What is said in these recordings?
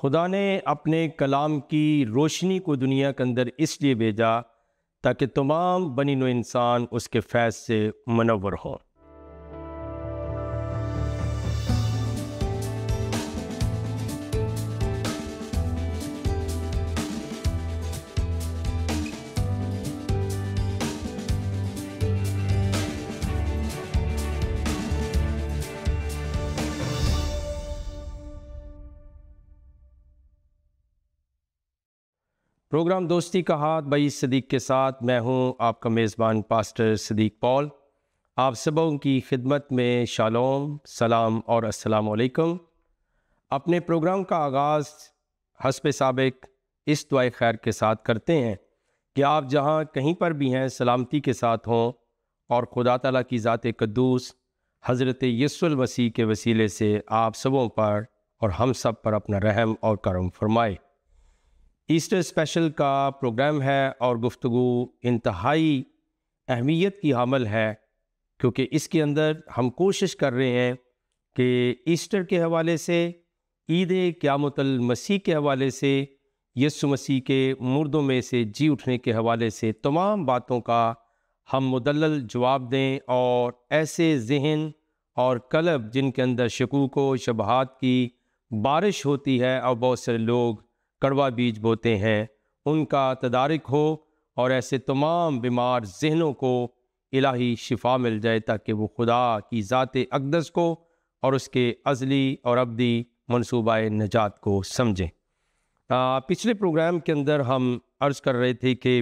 خدا نے اپنے کلام کی روشنی کو دنیا کے اندر اس لیے بھیجا تاکہ تمام بنی نوع انسان اس کے فیض سے منور ہوں۔ پروگرام دوستی کا ہاتھ بھائی صدیق کے ساتھ میں ہوں آپ کا میزبان پاسٹر صدیق پال۔ آپ سبوں کی خدمت میں شالوم، سلام اور السلام علیکم۔ اپنے پروگرام کا آغاز حسب سابق اس دعائے خیر کے ساتھ کرتے ہیں کہ آپ جہاں کہیں پر بھی ہیں سلامتی کے ساتھ ہوں، اور خدا تعالیٰ کی ذات قدوس حضرت یسوع المسیح کے وسیلے سے آپ سبوں پر اور ہم سب پر اپنا رحم اور کرم فرمائے۔ ایسٹر اسپیشل کا پروگرام ہے اور گفتگو انتہائی اہمیت کی حامل ہے، کیونکہ اس کے اندر ہم کوشش کر رہے ہیں کہ ایسٹر کے حوالے سے، عید قیامت المسیح کے حوالے سے، یسوع مسیح کے مردوں میں سے جی اٹھنے کے حوالے سے تمام باتوں کا ہم مدلل جواب دیں، اور ایسے ذہن اور قلب جن کے اندر شکوک و شبہات کی بارش ہوتی ہے اور بہت سے لوگ کڑوا بیج بوتے ہیں، ان کا تدارک ہو، اور ایسے تمام بیمار ذہنوں کو الہی شفا مل جائے تاکہ وہ خدا کی ذات اقدس کو اور اس کے ازلی اور ابدی منصوبہ نجات کو سمجھیں۔ پچھلے پروگرام کے اندر ہم عرض کر رہے تھے کہ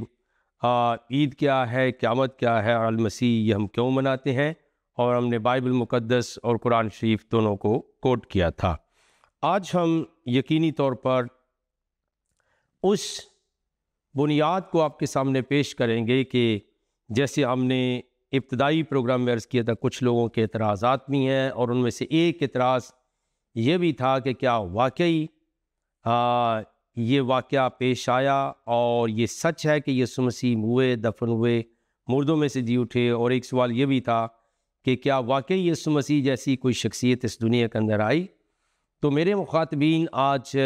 عید کیا ہے، قیامت کیا ہے، اور المسیح یہ ہم کیوں مناتے ہیں، اور ہم نے بائبل مقدس اور قرآن شریف دونوں کو کوٹ کیا تھا۔ آج ہم یقینی طور پر اس بنیاد کو آپ کے سامنے پیش کریں گے کہ جیسے ہم نے ابتدائی پروگرام میں عرض کیا تھا، کچھ لوگوں کے اعتراضات بھی ہیں، اور ان میں سے ایک اعتراض یہ بھی تھا کہ کیا واقعی یہ واقعہ پیش آیا اور یہ سچ ہے کہ یسوع مسیح ہوئے، دفن ہوئے، مردوں میں سے جی اٹھے؟ اور ایک سوال یہ بھی تھا کہ کیا واقعی یسوع مسیح جیسی کوئی شخصیت اس دنیا کے اندر آئی؟ تو میرے مخاطبین آج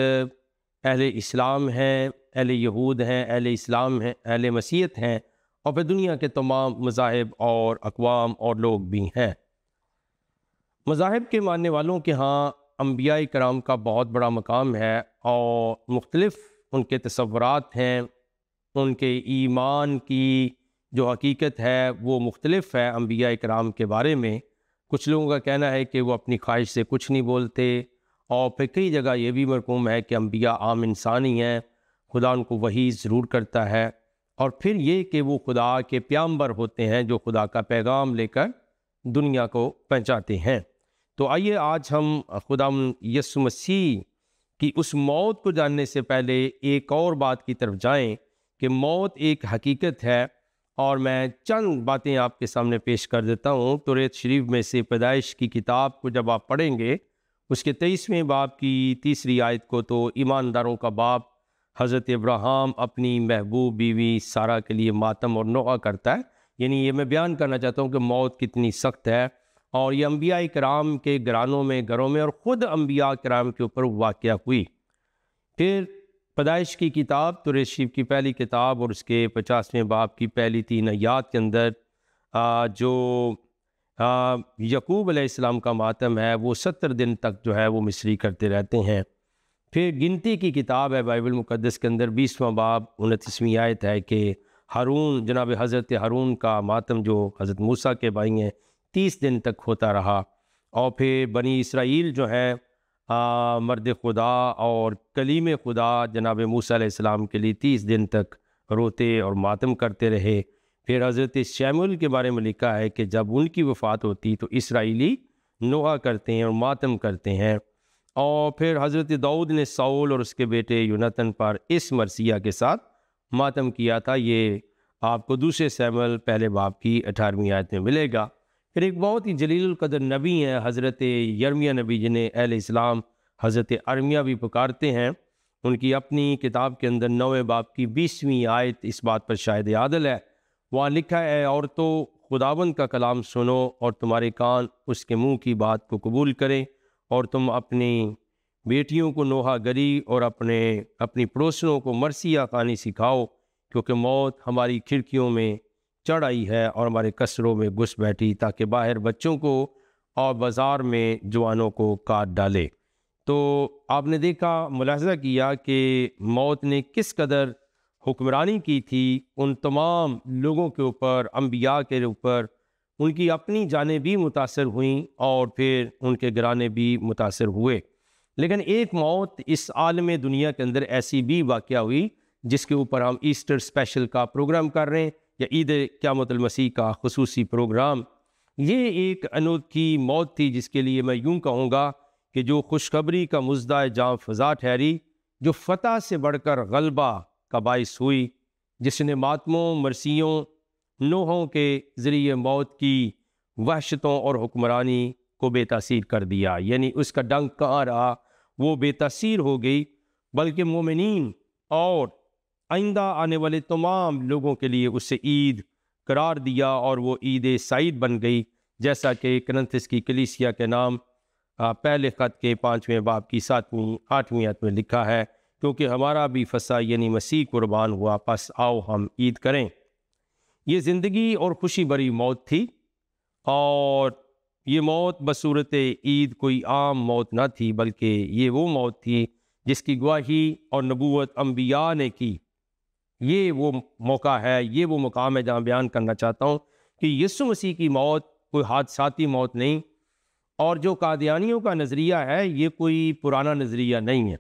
اہل اسلام ہیں، اہل یہود ہیں، اہل اسلام ہیں، اہل مسیحیت ہیں، اور پھر دنیا کے تمام مذاہب اور اقوام اور لوگ بھی ہیں۔ مذاہب کے ماننے والوں کے ہاں انبیاء کرام کا بہت بڑا مقام ہے، اور مختلف ان کے تصورات ہیں، ان کے ایمان کی جو حقیقت ہے وہ مختلف ہے انبیاء کرام کے بارے میں۔ کچھ لوگوں کا کہنا ہے کہ وہ اپنی خواہش سے کچھ نہیں بولتے، اور پھر کئی جگہ یہ بھی مرقوم ہے کہ انبیاء عام انسان ہی ہیں، خدا ان کو وحی ضرور کرتا ہے، اور پھر یہ کہ وہ خدا کے پیغمبر ہوتے ہیں جو خدا کا پیغام لے کر دنیا کو پہنچاتے ہیں۔ تو آئیے آج ہم خدا یسوع مسیح کی اس موت کو جاننے سے پہلے ایک اور بات کی طرف جائیں کہ موت ایک حقیقت ہے، اور میں چند باتیں آپ کے سامنے پیش کر دیتا ہوں۔ توریت شریف میں سے پیدائش کی کتاب کو جب آپ پڑھیں گے، اس کے 23ویں باب کی 3 آیت کو، تو ایمانداروں کا باپ حضرت ابراہیم اپنی محبوب بیوی سارہ کے لیے ماتم اور نوحہ کرتا ہے۔ یعنی یہ میں بیان کرنا چاہتا ہوں کہ موت کتنی سخت ہے، اور یہ انبیاء کرام کے گھروں میں اور خود انبیاء کرام کے اوپر واقعہ ہوئی۔ پھر پیدائش کی کتاب توریت شریف کی پہلی کتاب اور اس کے 50ویں باب کی پہلی 3 آیات کے اندر جو یعقوب علیہ السلام کا ماتم ہے، وہ 70 دن تک جو ہے وہ مصری کرتے رہتے ہیں۔ پھر گنتی کی کتاب ہے بائبل مقدس کے اندر 20واں باب 29ویں آیت ہے کہ ہارون، جناب حضرت ہارون کا ماتم جو حضرت موسیٰ کے بھائی ہیں 30 دن تک ہوتا رہا۔ اور پھر بنی اسرائیل جو ہے مرد خدا اور کلیم خدا جناب موسیٰ علیہ السلام کے لیے 30 دن تک روتے اور ماتم کرتے رہے۔ پھر حضرت شموئیل کے بارے میں لکھا ہے کہ جب ان کی وفات ہوتی تو اسرائیلی نوحہ کرتے ہیں اور ماتم کرتے ہیں۔ اور پھر حضرت داؤد نے ساؤل اور اس کے بیٹے یوناتن پر اس مرثیہ کے ساتھ ماتم کیا تھا۔ یہ آپ کو دوسرے شموئیل پہلے باب کی 18ویں آیت میں ملے گا۔ پھر ایک بہت ہی جلیل القدر نبی ہیں حضرت یرمیہ نبی، جنہیں اہل اسلام حضرت ارمیہ بھی پکارتے ہیں۔ ان کی اپنی کتاب کے اندر 9ویں باب کی 20ویں آیت اس بات پر شاہد عادل ہے۔ وہاں لکھا ہے، عورتوں خداوند کا کلام سنو اور تمہارے کان اس کے منہ کی بات کو قبول کریں، اور تم اپنی بیٹیوں کو نوحہ گری اور اپنی پڑوسنوں کو مرثیہ خوانی سکھاؤ، کیونکہ موت ہماری کھڑکیوں میں چڑھ آئی ہے اور ہمارے کسروں میں گھس بیٹھی، تاکہ باہر بچوں کو اور بازار میں جوانوں کو کاٹ ڈالے۔ تو آپ نے دیکھا، ملاحظہ کیا کہ موت نے کس قدر حکمرانی کی تھی ان تمام لوگوں کے اوپر، انبیاء کے اوپر۔ ان کی اپنی جانیں بھی متاثر ہوئیں اور پھر ان کے گھرانے بھی متاثر ہوئے۔ لیکن ایک موت اس عالم دنیا کے اندر ایسی بھی واقعہ ہوئی جس کے اوپر ہم ایسٹر اسپیشل کا پروگرام کر رہے ہیں، یا عید قیامت المسیح کا خصوصی پروگرام۔ یہ ایک انوکھی موت تھی جس کے لیے میں یوں کہوں گا کہ جو خوشخبری کا مژدہ جاں فضا ٹھہری، جو فتح سے بڑھ کر غلبہ کا باعث ہوئی، جس نے ماتموں، مرثیوں، نوحوں کے ذریعے موت کی وحشتوں اور حکمرانی کو بے تاثیر کر دیا۔ یعنی اس کا ڈنک کہاں رہا، وہ بے تاثیر ہو گئی، بلکہ مومنین اور آئندہ آنے والے تمام لوگوں کے لیے اسے عید قرار دیا، اور وہ عید سعید بن گئی، جیسا کہ کرنتھس کی کلیسیا کے نام پہلے خط کے 5ویں باب کی 7ویں 8ویں آیت میں لکھا ہے، کیونکہ ہمارا بھی فصح یعنی مسیح قربان ہوا، پس آؤ ہم عید کریں۔ یہ زندگی اور خوشی بری موت تھی، اور یہ موت بصورت عید کوئی عام موت نہ تھی، بلکہ یہ وہ موت تھی جس کی گواہی اور نبوت انبیاء نے کی۔ یہ وہ موقع ہے، یہ وہ مقام ہے جہاں بیان کرنا چاہتا ہوں کہ یسوع مسیح کی موت کوئی حادثاتی موت نہیں، اور جو قادیانیوں کا نظریہ ہے یہ کوئی پرانا نظریہ نہیں ہے۔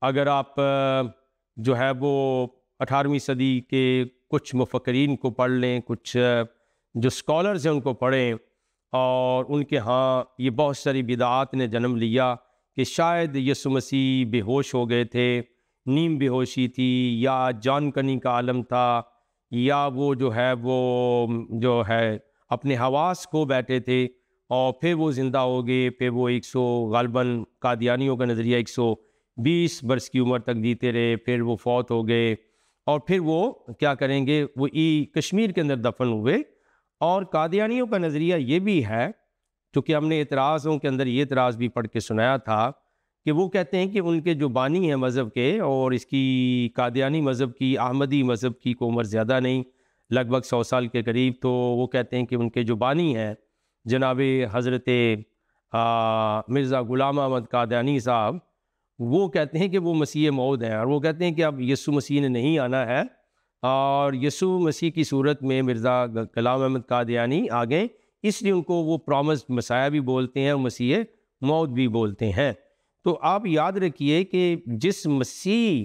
اگر آپ جو ہے وہ 18ویں صدی کے کچھ مفکرین کو پڑھ لیں، کچھ جو اسکالرز ہیں ان کو پڑھیں، اور ان کے ہاں یہ بہت ساری بدعات نے جنم لیا کہ شاید یسوع مسیح بے ہوش ہو گئے تھے، نیم بے ہوشی تھی، یا جان کنی کا عالم تھا، یا وہ جو ہے اپنے حواس کھو بیٹھے تھے اور پھر وہ زندہ ہو گئے، پھر وہ غالباً قادیانیوں کا نظریہ 120 برس کی عمر تک جیتے رہے، پھر وہ فوت ہو گئے، اور پھر وہ کیا کریں گے، وہ کشمیر کے اندر دفن ہوئے۔ اور قادیانیوں کا نظریہ یہ بھی ہے، چونکہ ہم نے اعتراضوں کے اندر یہ اعتراض بھی پڑھ کے سنایا تھا کہ وہ کہتے ہیں کہ ان کے جو بانی ہیں مذہب کے، اور اس کی قادیانی مذہب کی، احمدی مذہب کی کو عمر زیادہ نہیں، لگ بھگ 100 سال کے قریب، تو وہ کہتے ہیں کہ ان کے جو بانی ہیں جناب حضرت مرزا غلام احمد قادیانی صاحب، وہ کہتے ہیں کہ وہ مسیح موعود ہیں، اور وہ کہتے ہیں کہ اب یسوع مسیح نے نہیں آنا ہے، اور یسوع مسیح کی صورت میں مرزا غلام احمد قادیانی آ گئے، اس لیے ان کو وہ پرامسڈ مسیح بھی بولتے ہیں اور مسیح موعود بھی بولتے ہیں۔ تو آپ یاد رکھیے کہ جس مسیح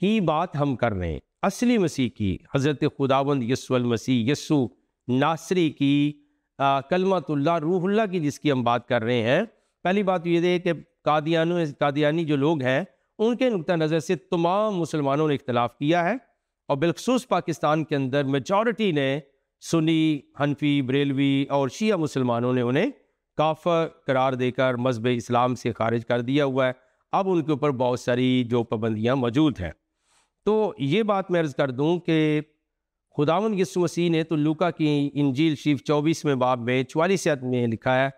کی بات ہم کر رہے ہیں، اصلی مسیح کی، حضرت خداوند یسوع المسیح، یسوع ناصری کی، کلمت اللہ، روح اللہ کی جس کی ہم بات کر رہے ہیں، پہلی بات یہ ہے کہ قادیانی جو لوگ ہیں ان کے نقطہ نظر سے تمام مسلمانوں نے اختلاف کیا ہے، اور بالخصوص پاکستان کے اندر میجورٹی نے، سنی، حنفی، بریلوی اور شیعہ مسلمانوں نے انہیں کافر قرار دے کر مذہب اسلام سے خارج کر دیا ہوا ہے۔ اب ان کے اوپر بہت ساری جو پابندیاں موجود ہیں۔ تو یہ بات میں عرض کر دوں کہ خداوند یسوع مسیح نے تو لوکا کی انجیل شریف 24ویں باب میں 44 آیت میں لکھا ہے،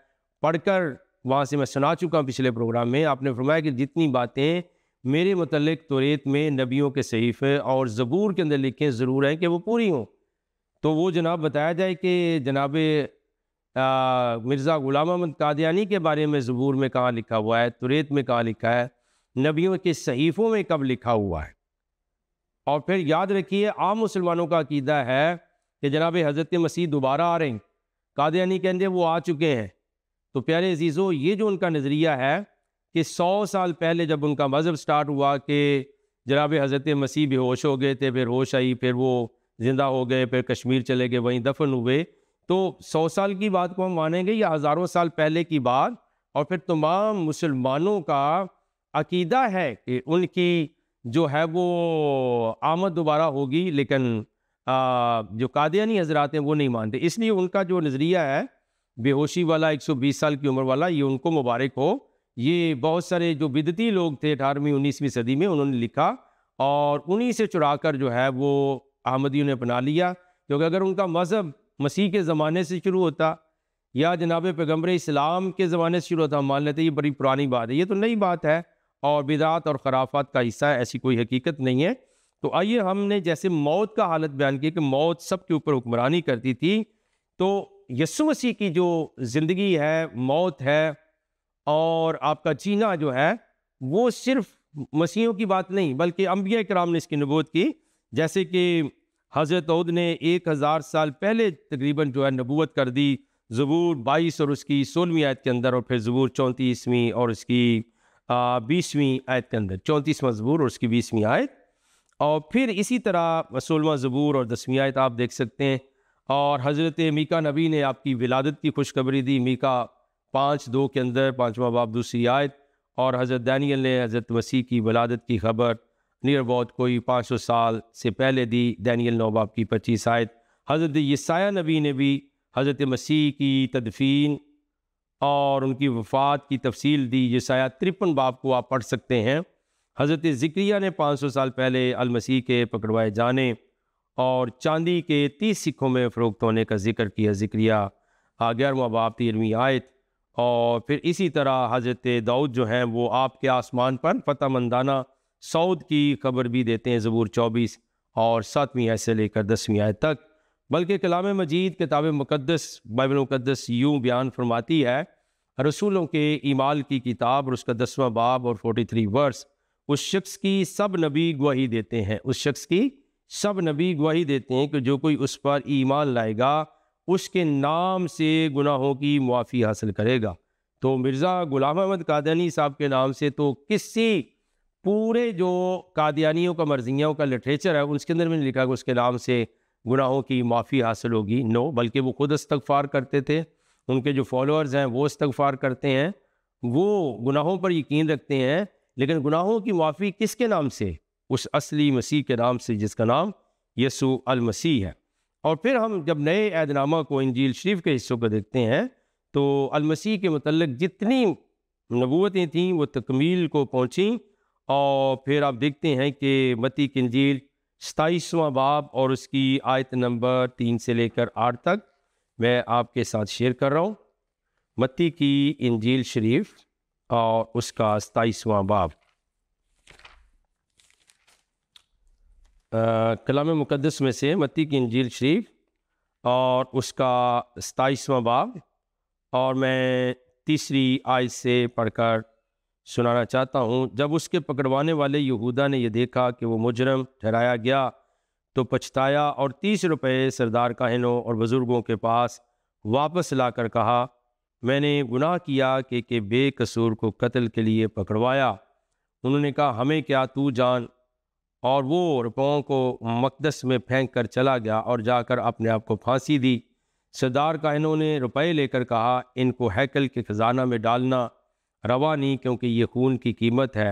پڑھ کر وہاں سے میں سنا چکا ہوں پچھلے پروگرام میں، آپ نے فرمایا کہ جتنی باتیں میرے متعلق توریت میں، نبیوں کے صحیفے اور زبور کے اندر لکھیں ضرور ہیں کہ وہ پوری ہوں۔ تو وہ جناب بتایا جائے کہ جناب مرزا غلام احمد قادیانی کے بارے میں زبور میں کہاں لکھا ہوا ہے، توریت میں کہاں لکھا ہے، نبیوں کے صحیفوں میں کب لکھا ہوا ہے۔ اور پھر یاد رکھیے، عام مسلمانوں کا عقیدہ ہے کہ جناب حضرت مسیح دوبارہ آ رہے ہیں، قادیانی کہتے ہیں وہ آ چکے ہیں۔ تو پیارے عزیزو، یہ جو ان کا نظریہ ہے کہ 100 سال پہلے جب ان کا مذہب سٹارٹ ہوا کہ جناب حضرت مسیح بے ہوش ہو گئے تھے، پھر ہوش آئی، پھر وہ زندہ ہو گئے، پھر کشمیر چلے گئے، وہیں دفن ہوئے، تو 100 سال کی بات کو ہم مانیں گے یا ہزاروں سال پہلے کی بات؟ اور پھر تمام مسلمانوں کا عقیدہ ہے کہ ان کی جو ہے وہ آمد دوبارہ ہوگی، لیکن جو قادیانی حضرات ہیں وہ نہیں مانتے، اس لیے ان کا جو نظریہ ہے بے ہوشی والا، 120 سال کی عمر والا، یہ ان کو مبارک ہو۔ یہ بہت سارے جو بدعتی لوگ تھے 18ویں 19ویں صدی میں، انہوں نے لکھا، اور انہی سے چرا کر جو ہے وہ احمدیوں نے اپنا لیا، کیونکہ اگر ان کا مذہب مسیح کے زمانے سے شروع ہوتا یا جناب پیغمبر اسلام کے زمانے سے شروع ہوتا، ہم مان لیتے ہیں یہ بڑی پرانی بات ہے، یہ تو نئی بات ہے اور بدعات اور خرافات کا حصہ ہے، ایسی کوئی حقیقت نہیں ہے۔ تو آئیے ہم نے جیسے موت کا حالت بیان کی کہ موت سب کے اوپر حکمرانی کرتی تھی، تو یسوع مسیح کی جو زندگی ہے، موت ہے اور آپ کا جینا جو ہے وہ صرف مسیحیوں کی بات نہیں بلکہ انبیاء کرام نے اس کی نبوت کی، جیسے کہ حضرت داؤد نے 1000 سال پہلے تقریباً جو ہے نبوت کر دی زبور 22 اور اس کی 16ویں آیت کے اندر، اور پھر زبور 34ویں اور اس کی 20ویں آیت کے اندر، 34واں زبور اور اس کی 20ویں آیت، اور پھر اسی طرح 16واں زبور اور 10ویں آیت آپ دیکھ سکتے ہیں۔ اور حضرت میکا نبی نے آپ کی ولادت کی خوشخبری دی میکا 5:2 کے اندر، 5واں باب 2 آیت، اور حضرت دانیل نے حضرت مسیح کی ولادت کی خبر نیر بہت کوئی 500 سال سے پہلے دی، دانیل 9 باب کی 25 آیت۔ حضرت یسایہ نبی نے بھی حضرت مسیح کی تدفین اور ان کی وفات کی تفصیل دی، یسایہ 53 باب کو آپ پڑھ سکتے ہیں۔ حضرت زکریا نے 500 سال پہلے المسیح کے پکڑوائے جانے اور چاندی کے 30 سکوں میں فروخت ہونے کا ذکر کیا، زکریا 11واں باب 13ویں آیت۔ اور پھر اسی طرح حضرت داؤد جو ہیں وہ آپ کے آسمان پر فتح مندانہ صعود کی خبر بھی دیتے ہیں، زبور 24 اور 7ویں آیت سے لے کر 10ویں آیت تک۔ بلکہ کلام مجید، کتاب مقدس، بائبل مقدس یوں بیان فرماتی ہے، رسولوں کے اعمال کی کتاب اور اس کا 10واں باب اور 43 ورس، اس شخص کی سب نبی گواہی دیتے ہیں، اس شخص کی سب نبی گواہی دیتے ہیں کہ جو کوئی اس پر ایمان لائے گا اس کے نام سے گناہوں کی معافی حاصل کرے گا۔ تو مرزا غلام احمد قادیانی صاحب کے نام سے تو کسی پورے جو قادیانیوں کا مرزیوں کا لٹریچر ہے اس کے اندر میں نے لکھا کہ اس کے نام سے گناہوں کی معافی حاصل ہوگی، نو، بلکہ وہ خود استغفار کرتے تھے، ان کے جو فالوورز ہیں وہ استغفار کرتے ہیں، وہ گناہوں پر یقین رکھتے ہیں، لیکن گناہوں کی معافی کس کے نام سے؟ اس اصلی مسیح کے نام سے، جس کا نام یسوع المسیح ہے۔ اور پھر ہم جب نئے عہد نامہ کو، انجیل شریف کے حصوں کو دیکھتے ہیں تو المسیح کے متعلق جتنی نبوتیں تھیں وہ تکمیل کو پہنچیں، اور پھر آپ دیکھتے ہیں کہ متی کی انجیل 27واں باب اور اس کی آیت نمبر 3 سے لے کر 8 تک میں آپ کے ساتھ شیئر کر رہا ہوں۔ متی کی انجیل شریف اور اس کا 27واں باب، کلام مقدس میں سے متی کی انجیل شریف اور اس کا 27واں باب، اور میں 3 آیت سے پڑھ کر سنانا چاہتا ہوں۔ جب اس کے پکڑوانے والے یہودا نے یہ دیکھا کہ وہ مجرم ٹھہرایا گیا تو پچھتایا اور 30 روپے سردار کاہنوں اور بزرگوں کے پاس واپس لا کر کہا، میں نے گناہ کیا کہ بے قصور کو قتل کے لیے پکڑوایا۔ انہوں نے کہا، ہمیں کیا، تو جان۔ اور وہ روپوں کو مقدس میں پھینک کر چلا گیا اور جا کر اپنے آپ کو پھانسی دی۔ سردار کاہنوں نے روپے لے کر کہا، ان کو ہیکل کے خزانہ میں ڈالنا روا نہیں، کیونکہ یہ خون کی قیمت ہے۔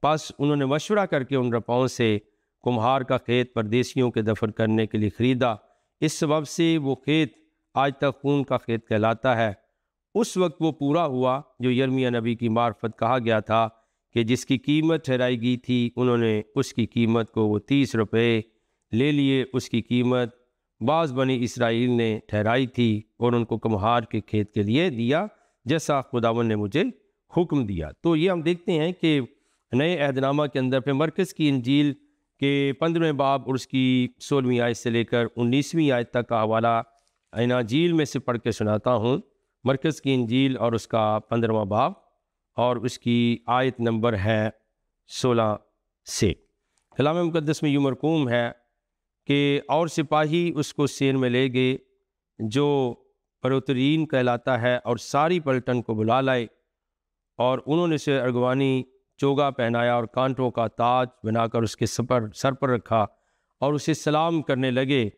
پس انہوں نے مشورہ کر کے ان روپوں سے کمہار کا کھیت پردیسیوں کے دفن کرنے کے لیے خریدا۔ اس سبب سے وہ کھیت آج تک خون کا کھیت کہلاتا ہے۔ اس وقت وہ پورا ہوا جو یرمیہ نبی کی معرفت کہا گیا تھا کہ جس کی قیمت ٹھہرائی گئی تھی، انہوں نے اس کی قیمت کو وہ 30 روپے لے لیے۔ اس کی قیمت بعض بنی اسرائیل نے ٹھہرائی تھی اور ان کو کمہار کے کھیت کے لیے دیا، جیسا خداوند نے مجھے حکم دیا۔ تو یہ ہم دیکھتے ہیں کہ نئے عہد نامہ کے اندر پہ مرکز کی انجیل کے 15ویں باب اور اس کی 16ویں آیت سے لے کر 19ویں آیت تک کا حوالہ اناجیل میں سے پڑھ کے سناتا ہوں۔ مرکز کی انجیل اور اس کا 15واں باب اور اس کی آیت نمبر ہے 16 سے۔ کلام مقدس میں یوں مرقوم ہے کہ اور سپاہی اس کو سیر میں لے گئے جو پروترین کہلاتا ہے، اور ساری پلٹن کو بلا لائے، اور انہوں نے اسے ارغوانی چوگا پہنایا اور کانٹوں کا تاج بنا کر اس کے سر پر رکھا، اور اسے سلام کرنے لگے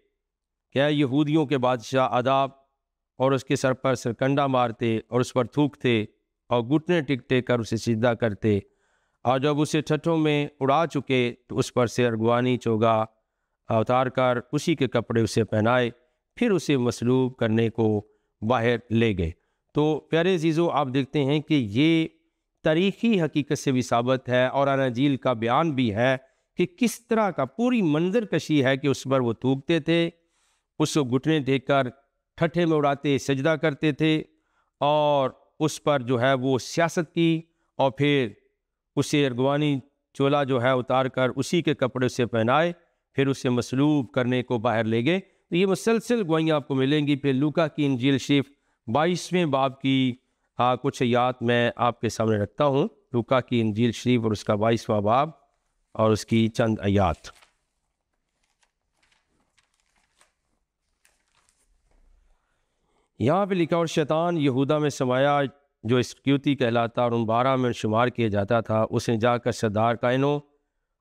کہ اے یہودیوں کے بادشاہ آداب، اور اس کے سر پر سرکنڈا مارتے اور اس پر تھوکتے اور گھٹنے ٹکتے کر اسے سجدہ کرتے، اور جب اسے ٹھٹھوں میں اڑا چکے تو اس پر سے ارغوانی چوگا اتار کر اسی کے کپڑے اسے پہنائے، پھر اسے مصلوب کرنے کو باہر لے گئے۔ تو پیارے عزیزو، آپ دیکھتے ہیں کہ یہ تاریخی حقیقت سے بھی ثابت ہے اور اناجیل کا بیان بھی ہے کہ کس طرح کا پوری منظر کشی ہے کہ اس پر وہ تھوکتے تھے، اس کو گھٹنے دے کر ٹھٹھے میں اڑاتے سجدہ کرتے تھے اور اس پر جو ہے وہ سیاست کی، اور پھر اسے ارغوانی چولا جو ہے اتار کر اسی کے کپڑے سے پہنائے، پھر اسے مصلوب کرنے کو باہر لے گئے۔ تو یہ مسلسل گوائیاں آپ کو ملیں گی۔ پھر لوکا کی انجیل شریف 22ویں باب کی کچھ آیات میں آپ کے سامنے رکھتا ہوں۔ لوکا کی انجیل شریف اور اس کا 22واں باب اور اس کی چند آیات۔ یہاں پہ لکھا، اور شیطان یہودا میں سمایا جو اسکیوتی کہلاتا اور ان 12 میں شمار کیا جاتا تھا، اس نے جا کر سردار کائنوں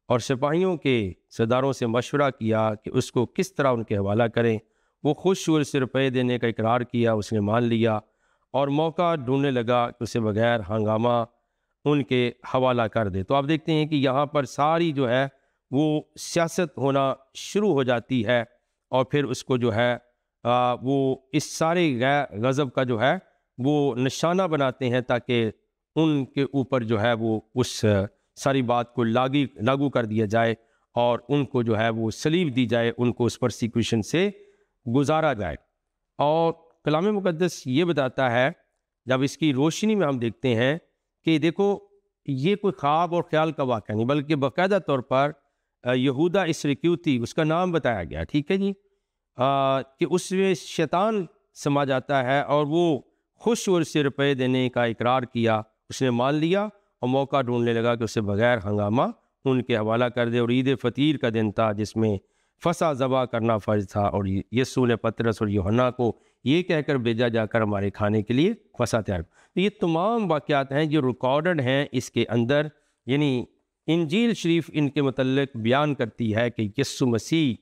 اور سپاہیوں کے سرداروں سے مشورہ کیا کہ اس کو کس طرح ان کے حوالہ کریں۔ وہ خوش ہوئے، اسے روپے دینے کا اقرار کیا، اس نے مان لیا اور موقع ڈھونڈنے لگا کہ اسے بغیر ہنگامہ ان کے حوالہ کر دے۔ تو آپ دیکھتے ہیں کہ یہاں پر ساری جو ہے وہ سیاست ہونا شروع ہو جاتی ہے، اور پھر اس کو جو ہے وہ اس سارے غضب کا جو ہے وہ نشانہ بناتے ہیں تاکہ ان کے اوپر جو ہے وہ اس ساری بات کو لاگو کر دیا جائے اور ان کو جو ہے وہ صلیب دی جائے، ان کو اس پرسیکیوشن سے گزارا جائے۔ اور کلام مقدس یہ بتاتا ہے، جب اس کی روشنی میں ہم دیکھتے ہیں کہ دیکھو یہ کوئی خواب اور خیال کا واقعہ نہیں، بلکہ باقاعدہ طور پر یہودا اسکریوتی اس کا نام بتایا گیا، ٹھیک ہے جی، کہ اس میں شیطان سما جاتا ہے، اور وہ خوش اور سے روپے دینے کا اقرار کیا، اس نے مان لیا اور موقع ڈھونڈنے لگا کہ اسے بغیر ہنگامہ ان کے حوالہ کر دے۔ اور عید فطیر کا دن تھا جس میں فصح ذبح کرنا فرض تھا، اور یسوع نے پطرس اور یوحنا کو یہ کہہ کر بھیجا جا کر ہمارے کھانے کے لیے فصح تیار۔ تو یہ تمام واقعات ہیں جو ریکارڈڈ ہیں اس کے اندر، یعنی انجیل شریف ان کے متعلق بیان کرتی ہے کہ یسوع مسیح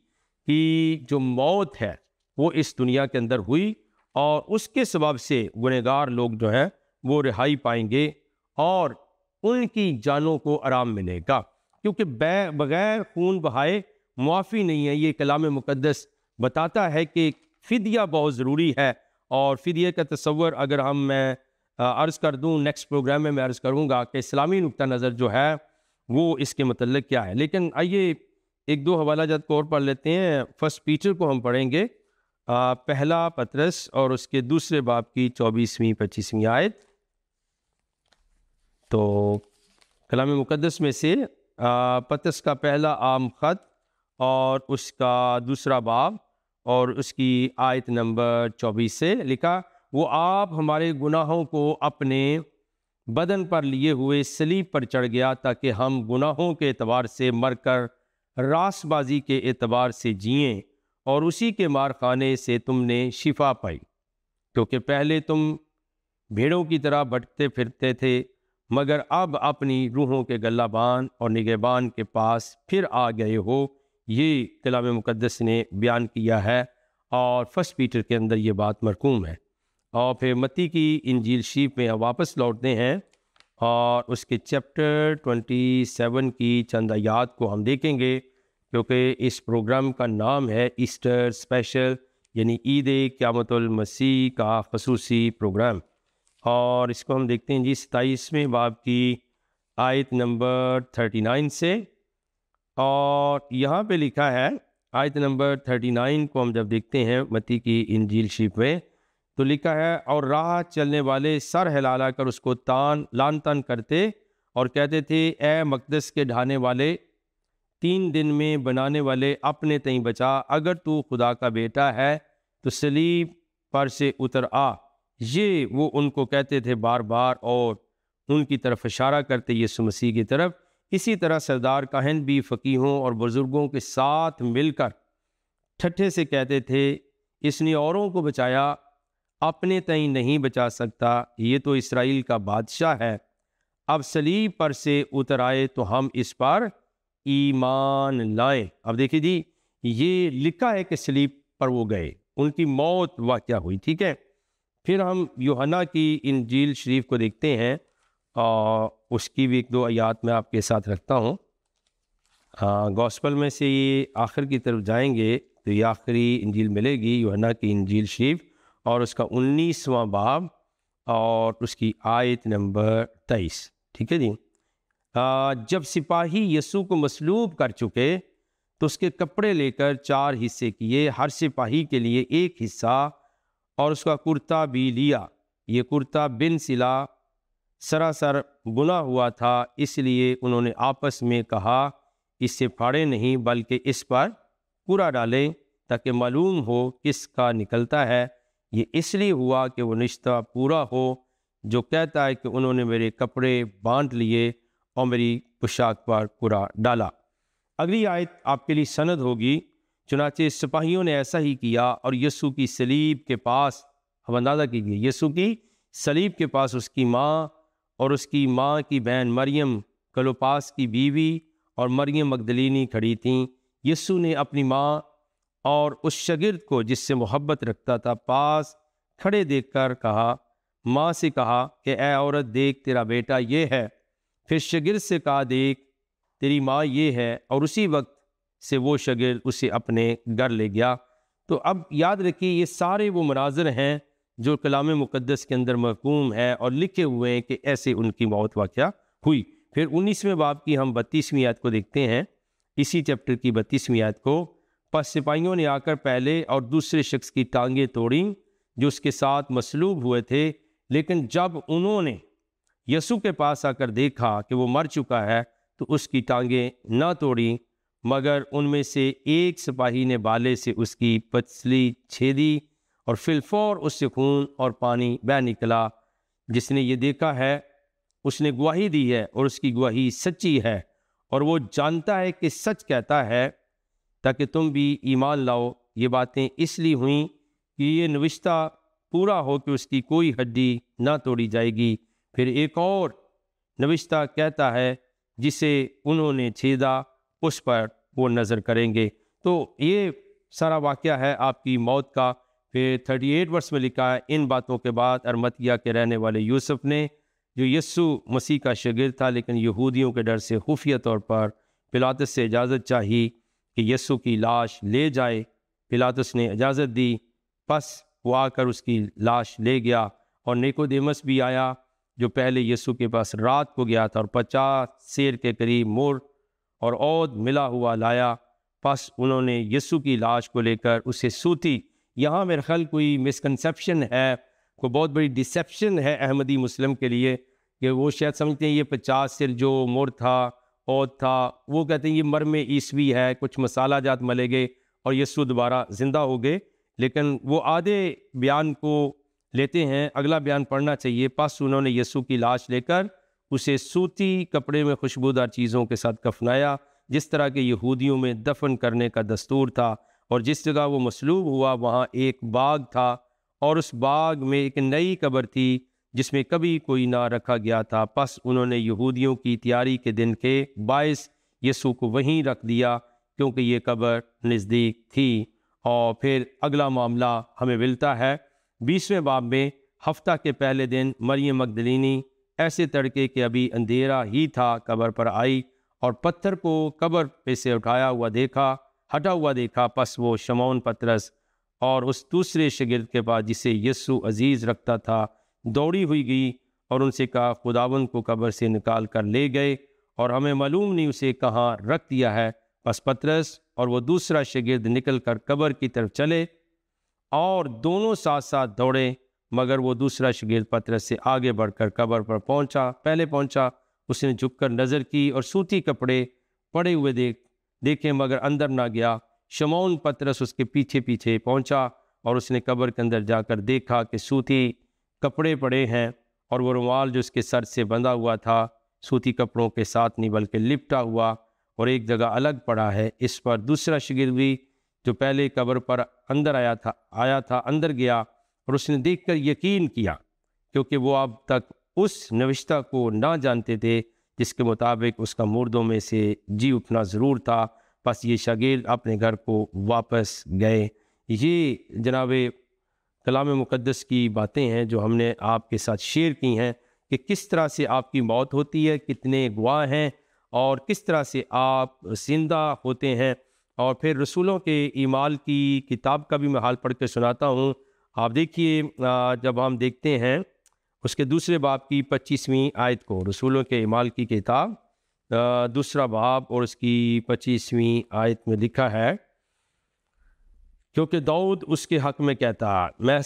کی جو موت ہے وہ اس دنیا کے اندر ہوئی، اور اس کے سبب سے گنہگار لوگ جو ہیں وہ رہائی پائیں گے اور ان کی جانوں کو آرام ملے گا، کیونکہ بغیر خون بہائے معافی نہیں ہے۔ یہ کلام مقدس بتاتا ہے کہ فدیہ بہت ضروری ہے، اور فدیہ کا تصور اگر میں عرض کر دوں نیکسٹ پروگرام میں عرض کروں گا کہ اسلامی نقطہ نظر جو ہے وہ اس کے متعلق کیا ہے۔ لیکن آئیے ایک دو حوالہ جات کو اور پڑھ لیتے ہیں۔ فرسٹ پیٹر کو ہم پڑھیں گے، پہلا پطرس اور اس کے دوسرے باب کی 24ویں 25ویں آیت۔ تو کلام مقدس میں سے پطرس کا پہلا عام خط اور اس کا دوسرا باب اور اس کی آیت نمبر 24 سے لکھا، وہ آپ ہمارے گناہوں کو اپنے بدن پر لیے ہوئے صلیب پر چڑھ گیا تاکہ ہم گناہوں کے اعتبار سے مر کر راست بازی کے اعتبار سے جئیں، اور اسی کے مار خانے سے تم نے شفا پائی، کیونکہ پہلے تم بھیڑوں کی طرح بھٹکتے پھرتے تھے، مگر اب اپنی روحوں کے گلہ بان اور نگہبان کے پاس پھر آ گئے ہو۔ یہ کلام مقدس نے بیان کیا ہے، اور فرسٹ پیٹر کے اندر یہ بات مرقوم ہے۔ اور پھر متی کی انجیل شریف میں واپس لوٹتے ہیں اور اس کے چیپٹر 27 کی چند آیات کو ہم دیکھیں گے، کیونکہ اس پروگرام کا نام ہے ایسٹر اسپیشل، یعنی عید قیامت المسیح کا خصوصی پروگرام۔ اور اس کو ہم دیکھتے ہیں جی 27ویں باب کی آیت نمبر 39 سے، اور یہاں پہ لکھا ہے آیت نمبر 39 کو ہم جب دیکھتے ہیں متی کی انجیل شریف میں، تو لکھا ہے، اور راہ چلنے والے سر ہلا کر اس کو لان تان کرتے اور کہتے تھے، اے مقدس کے ڈھانے والے، 3 دن میں بنانے والے، اپنے تئیں بچا، اگر تو خدا کا بیٹا ہے تو صلیب پر سے اتر آ۔ یہ وہ ان کو کہتے تھے بار بار، اور ان کی طرف اشارہ کرتے یسوع مسیح کی طرف۔ اسی طرح سردار کاہن بھی فقیہوں اور بزرگوں کے ساتھ مل کر ٹھٹھے سے کہتے تھے، اس نے اوروں کو بچایا، اپنے تئیں نہیں بچا سکتا، یہ تو اسرائیل کا بادشاہ ہے۔ اب صلیب پر سے اتر آئے تو ہم اس پر ایمان لائیں۔ اب دیکھیے جی، یہ لکھا ہے کہ صلیب پر وہ گئے، ان کی موت واقعہ ہوئی، ٹھیک ہے۔ پھر ہم یوحنا کی انجیل شریف کو دیکھتے ہیں، اور اس کی بھی ایک دو آیات میں آپ کے ساتھ رکھتا ہوں۔ گوسپل میں سے یہ آخر کی طرف جائیں گے تو یہ آخری انجیل ملے گی، یوحنا کی انجیل شریف اور اس کا 19واں باب اور اس کی آیت نمبر 23، ٹھیک ہے جی۔ جب سپاہی یسوع کو مصلوب کر چکے تو اس کے کپڑے لے کر 4 حصے کیے، ہر سپاہی کے لیے ایک حصہ، اور اس کا کرتا بھی لیا۔ یہ کرتا بن سلا سراسر بنا ہوا تھا، اس لیے انہوں نے آپس میں کہا اسے پھاڑے نہیں بلکہ اس پر پورا ڈالیں تاکہ معلوم ہو کس کا نکلتا ہے۔ یہ اس لیے ہوا کہ وہ رشتہ پورا ہو جو کہتا ہے کہ انہوں نے میرے کپڑے بانٹ لیے اور میری پوشاک پر پورا ڈالا۔ اگلی آیت آپ کے لیے سند ہوگی۔ چنانچہ سپاہیوں نے ایسا ہی کیا اور یسوع کی صلیب کے پاس، اب اندازہ کیجیے، یسوع کی صلیب کے پاس اس کی ماں اور اس کی ماں کی بہن مریم کلوپاس کی بیوی اور مریم مگدلینی کھڑی تھیں۔ یسوع نے اپنی ماں اور اس شاگرد کو جس سے محبت رکھتا تھا پاس کھڑے دیکھ کر کہا، ماں سے کہا کہ اے عورت دیکھ تیرا بیٹا یہ ہے۔ پھر شاگرد سے کہا دیکھ تیری ماں یہ ہے، اور اسی وقت سے وہ شاگرد اسے اپنے گھر لے گیا۔ تو اب یاد رکھیے یہ سارے وہ مناظر ہیں جو کلام مقدس کے اندر محکوم ہے اور لکھے ہوئے ہیں کہ ایسے ان کی موت واقعہ ہوئی۔ پھر 19ویں باب کی ہم 32ویں آیت کو دیکھتے ہیں، اسی چیپٹر کی 32ویں آیت کو۔ پس سپاہیوں نے آ کر پہلے اور دوسرے شخص کی ٹانگیں توڑیں جو اس کے ساتھ مصلوب ہوئے تھے، لیکن جب انہوں نے یسوع کے پاس آ کر دیکھا کہ وہ مر چکا ہے تو اس کی ٹانگیں نہ توڑیں، مگر ان میں سے ایک سپاہی نے بالے سے اس کی پسلی چھیدی اور فی الفور اس سے خون اور پانی بہہ نکلا۔ جس نے یہ دیکھا ہے اس نے گواہی دی ہے اور اس کی گواہی سچی ہے، اور وہ جانتا ہے کہ سچ کہتا ہے تاکہ تم بھی ایمان لاؤ۔ یہ باتیں اس لیے ہوئیں کہ یہ نوشتہ پورا ہو کہ اس کی کوئی ہڈی نہ توڑی جائے گی۔ پھر ایک اور نوشتہ کہتا ہے جسے انہوں نے چھیدا اس پر وہ نظر کریں گے۔ تو یہ سارا واقعہ ہے آپ کی موت کا۔ پھر 38 ورس میں لکھا ہے، ان باتوں کے بعد ارمتیا کے رہنے والے یوسف نے، جو یسوع مسیح کا شاگرد تھا لیکن یہودیوں کے ڈر سے خفیہ طور پر پلاطس سے اجازت چاہی کہ یسوع کی لاش لے جائے۔ پلاطس نے اجازت دی، پس وہ آ کر اس کی لاش لے گیا، اور نیکودیمس بھی آیا جو پہلے یسوع کے پاس رات کو گیا تھا، اور 50 سیر کے قریب مر اور عود ملا ہوا لایا۔ پس انہوں نے یسوع کی لاش کو لے کر اسے سوتی۔ یہاں میرے خیال کوئی مسکنسیپشن ہے، کوئی بہت بڑی ڈسیپشن ہے احمدی مسلم کے لیے، کہ وہ شاید سمجھتے ہیں یہ 50 سیر جو مر تھا، عود تھا، وہ کہتے ہیں یہ مرم عیسوی ہے، کچھ مسالہ جات ملے گئے اور یسوع دوبارہ زندہ ہو گئے، لیکن وہ آدھے بیان کو لیتے ہیں، اگلا بیان پڑھنا چاہیے۔ پس انہوں نے یسوع کی لاش لے کر اسے سوتی کپڑے میں خوشبودار چیزوں کے ساتھ کفنایا، جس طرح کے یہودیوں میں دفن کرنے کا دستور تھا، اور جس جگہ وہ مصلوب ہوا وہاں ایک باغ تھا، اور اس باغ میں ایک نئی قبر تھی جس میں کبھی کوئی نہ رکھا گیا تھا۔ پس انہوں نے یہودیوں کی تیاری کے دن کے باعث یسوع کو وہیں رکھ دیا کیونکہ یہ قبر نزدیک تھی۔ اور پھر اگلا معاملہ ہمیں ملتا ہے 20ویں باب میں۔ ہفتہ کے پہلے دن مریم مگدلینی ایسے تڑکے کہ ابھی اندھیرا ہی تھا قبر پر آئی اور پتھر کو قبر پہ سے ہٹا ہوا دیکھا۔ پس وہ شمعون پترس اور اس دوسرے شاگرد کے پاس جسے یسوع عزیز رکھتا تھا دوڑی ہوئی گئی اور ان سے کہا، خداوند کو قبر سے نکال کر لے گئے اور ہمیں معلوم نہیں اسے کہاں رکھ دیا ہے۔ پس پترس اور وہ دوسرا شاگرد نکل کر قبر کی طرف چلے اور دونوں ساتھ ساتھ دوڑے، مگر وہ دوسرا شاگرد پترس سے آگے بڑھ کر قبر پر پہلے پہنچا۔ اس نے جھک کر نظر کی اور سوتی کپڑے پڑے ہوئے دیکھے مگر اندر نہ گیا۔ شمعون پترس اس کے پیچھے پیچھے پہنچا اور اس نے قبر کے اندر جا کر دیکھا کہ سوتی کپڑے پڑے ہیں اور وہ رومال جو اس کے سر سے بندھا ہوا تھا سوتی کپڑوں کے ساتھ نہیں بلکہ لپٹا ہوا اور ایک جگہ الگ پڑا ہے۔ اس پر دوسرا شاگرد بھی جو پہلے قبر پر اندر آیا تھا اندر گیا اور اس نے دیکھ کر یقین کیا، کیونکہ وہ اب تک اس نوشتہ کو نہ جانتے تھے جس کے مطابق اس کا مردوں میں سے جی اٹھنا ضرور تھا۔ پس یہ شاگرد اپنے گھر کو واپس گئے۔ یہ جناب کلام مقدس کی باتیں ہیں جو ہم نے آپ کے ساتھ شیئر کی ہیں کہ کس طرح سے آپ کی موت ہوتی ہے، کتنے گواہ ہیں، اور کس طرح سے آپ زندہ ہوتے ہیں۔ اور پھر رسولوں کے اعمال کی کتاب کا بھی میں حال پڑھ کے سناتا ہوں۔ آپ دیکھیے جب ہم دیکھتے ہیں اس کے دوسرے باب کی 25ویں آیت کو، رسولوں کے اعمال کی کتاب دوسرا باب اور اس کی 25ویں آیت میں لکھا ہے، کیونکہ داؤد اس کے حق میں کہتا، میں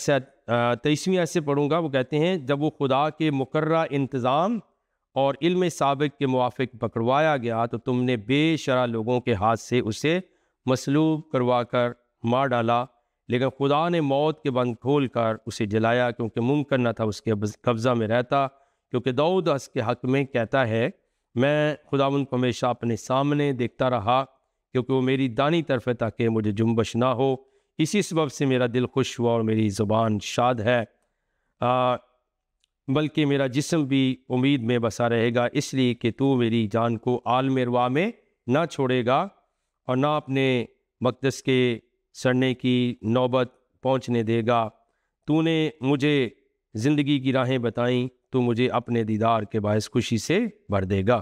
23ویں آیت سے پڑھوں گا. وہ کہتے ہیں جب وہ خدا کے مقررہ انتظام اور علم سابق کے موافق پکڑوایا گیا تو تم نے بے شرع لوگوں کے ہاتھ سے اسے مصلوب کروا کر مار ڈالا، لیکن خدا نے موت کے بند کھول کر اسے جلایا، کیونکہ ممکن نہ تھا اس کے قبضہ میں رہتا. کیونکہ داؤد اس کے حق میں کہتا ہے میں خداوند کو ہمیشہ اپنے سامنے دیکھتا رہا، کیونکہ وہ میری دانی طرف ہے تاکہ مجھے جنبش نہ ہو. اسی سبب سے میرا دل خوش ہوا اور میری زبان شاد ہے، بلکہ میرا جسم بھی امید میں بسا رہے گا، اس لیے کہ تو میری جان کو عالم ارواح میں نہ چھوڑے گا اور نہ اپنے مقدس کے سڑنے کی نوبت پہنچنے دے گا. تو نے مجھے زندگی کی راہیں بتائیں، تو مجھے اپنے دیدار کے باعث خوشی سے بھر دے گا.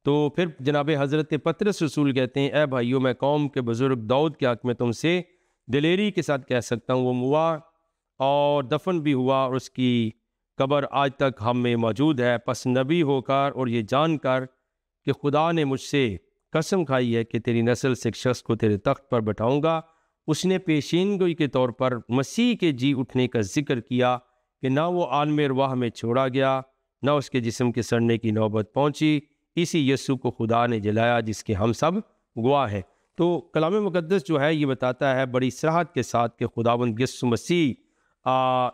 تو پھر جناب حضرت پطرس رسول کہتے ہیں اے بھائیو، میں قوم کے بزرگ داؤد کے حق میں تم سے دلیری کے ساتھ کہہ سکتا ہوں، وہ موا اور دفن بھی ہوا اور اس کی قبر آج تک ہم میں موجود ہے. پس نبی ہو کر اور یہ جان کر کہ خدا نے مجھ سے قسم کھائی ہے کہ تیری نسل سے ایک شخص کو تیرے تخت پر بٹھاؤں گا، اس نے پیشین گوئی کے طور پر مسیح کے جی اٹھنے کا ذکر کیا کہ نہ وہ عالم ارواح میں چھوڑا گیا، نہ اس کے جسم کے سڑنے کی نوبت پہنچی. اسی یسوع کو خدا نے جلایا جس کے ہم سب گواہ ہیں. تو کلام مقدس جو ہے یہ بتاتا ہے بڑی صراحت کے ساتھ کہ خداوند یسوع مسیح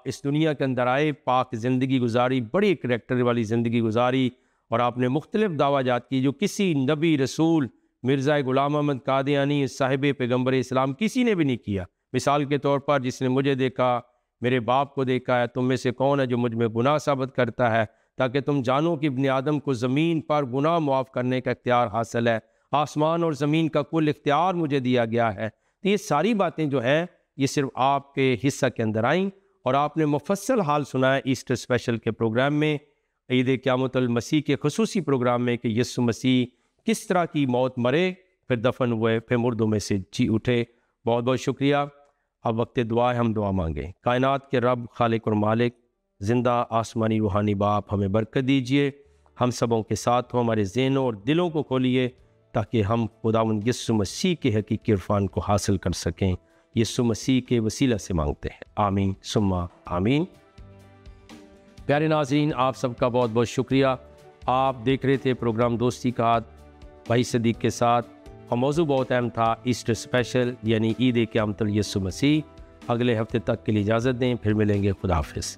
اس دنیا کے اندر آئے، پاک زندگی گزاری، بڑی کریکٹر والی زندگی گزاری، اور آپ نے مختلف دعویٰ جات کی جو کسی نبی، رسول، مرزا غلام احمد قادیانی، صاحب پیغمبر اسلام کسی نے بھی نہیں کیا. مثال کے طور پر جس نے مجھے دیکھا میرے باپ کو دیکھا ہے. تم میں سے کون ہے جو مجھ میں گناہ ثابت کرتا ہے، تاکہ تم جانو کہ ابن آدم کو زمین پر گناہ معاف کرنے کا اختیار حاصل ہے. آسمان اور زمین کا کل اختیار مجھے دیا گیا ہے. تو یہ ساری باتیں جو ہیں یہ صرف آپ کے حصہ کے اندر آئیں، اور آپ نے مفصل حال سنا ہے ایسٹر اسپیشل کے پروگرام میں، عید قیامت المسیح کے خصوصی پروگرام میں، کہ یسوع مسیح کس طرح کی موت مرے، پھر دفن ہوئے، پھر مردوں میں سے جی اٹھے. بہت بہت شکریہ. اب وقت دعا ہے، ہم دعا مانگیں. کائنات کے رب، خالق اور مالک، زندہ آسمانی روحانی باپ، ہمیں برکت دیجئے، ہم سبوں کے ساتھ ہو، ہمارے ذہنوں اور دلوں کو کھولیے تاکہ ہم خداوند یسوع مسیح کے حقیقی عرفان کو حاصل کر سکیں. یسوع مسیح کے وسیلہ سے مانگتے ہیں، آمین ثم آمین. پیارے ناظرین، آپ سب کا بہت بہت شکریہ. آپ دیکھ رہے تھے پروگرام دوستی کا ہاتھ بھائی صدیق کے ساتھ، اور موضوع بہت اہم تھا ایسٹر اسپیشل، یعنی عید قیامت یسوع مسیح. اگلے ہفتے تک کے لیے اجازت دیں، پھر ملیں گے. خدا حافظ.